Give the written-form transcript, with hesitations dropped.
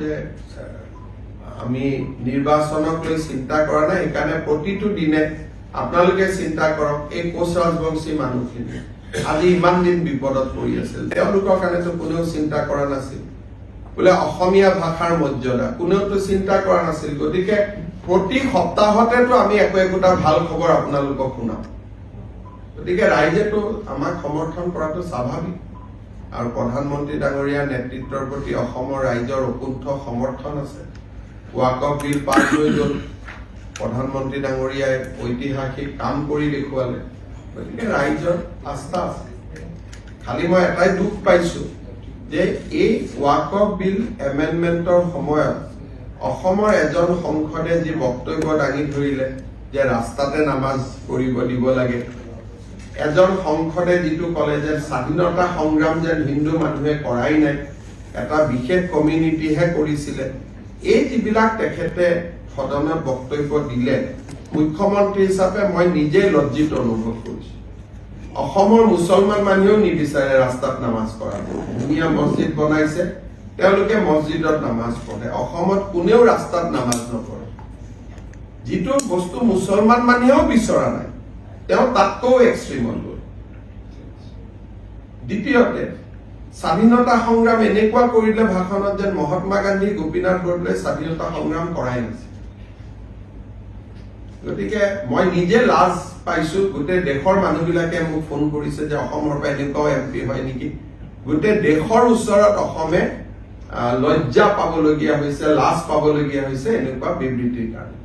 যে আমি নিৰ্বাচনক লৈ চিন্তা কৰা নাই, সেইকাৰণে প্ৰতিটো দিনে আপোনালোকে চিন্তা কৰক এই কোচ ৰাজবংশী মানুহখিনি আজি ইমান দিন বিপদত পৰি আছিল, তেওঁলোকৰ কাৰণেতো কোনেও চিন্তা কৰা নাছিল। বোলে অসমীয়া ভাষাৰ মৰ্যাদা কোনেওতো চিন্তা কৰা নাছিল। গতিকে প্ৰতি সপ্তাহতেতো আমি একোটা ভাল খবৰ আপোনালোকক শুনাম। গতিকে ৰাইজেতো আমাক সমৰ্থন কৰাটো স্বাভাৱিক, আৰু প্ৰধানমন্ত্ৰী ডাঙৰীয়াৰ নেতৃত্বৰ প্ৰতি অসমৰ ৰাইজৰ অকুণ্ঠ সমৰ্থন আছে। ৱাকফ বিল পাছ হৈ গ'ল, প্ৰধানমন্ত্ৰী ডাঙৰীয়াই ঐতিহাসিক কাম কৰি দেখুৱালে। গতিকে ৰাইজৰ আস্থা আছে। খালি মই এটাই দুখ পাইছো যে এই ৱাকফ বিল এমেণ্ডমেণ্টৰ সময়ত অসমৰ এজন সংসদে যি বক্তব্য দাঙি ধৰিলে যে ৰাস্তাতে নামাজ কৰিব দিব লাগে, এজন সংসদে যিটো ক'লে যে স্বাধীনতা সংগ্ৰাম যেন হিন্দু মানুহে কৰাই নাই, এটা বিশেষ কমিউনিটিহে কৰিছিলে, এই যিবিলাক তেখেতে সদনত বক্তব্য দিলে, মুখ্যমন্ত্ৰী হিচাপে মই নিজে লজ্জিত অনুভৱ কৰিছো। অসমৰ মুছলমান মানুহেও নিবিচাৰে ৰাস্তাত নামাজ কৰা, ধুনীয়া মছজিদ বনাইছে, তেওঁলোকে মছজিদত নামাজ পঢ়ে। অসমত কোনেও ৰাস্তাত নামাজ নপঢ়ে, যিটো বস্তু মুছলমান মানুহেও বিচৰা নাই, তেওঁ তাতকৈও এক্সট্ৰিমত গ'ল। দ্বিতীয়তে স্বাধীনতা সংগ্ৰাম এনেকুৱা কৰিলে ভাষণত যেন মহাত্মা গান্ধী গোপীনাথ বৰদলৈ স্বাধীনতা সংগ্ৰাম কৰাই নাছিল। গতিকে মই নিজে লাজ পাইছো। গোটেই দেশৰ মানুহবিলাকে মোক ফোন কৰিছে যে অসমৰ পৰা এনেকুৱাও MP হয় নেকি। গোটেই দেশৰ ওচৰত অসমে লজ্জা পাবলগীয়া হৈছে, লাজ পাবলগীয়া হৈছে এনেকুৱা বিবৃতিৰ কাৰণে।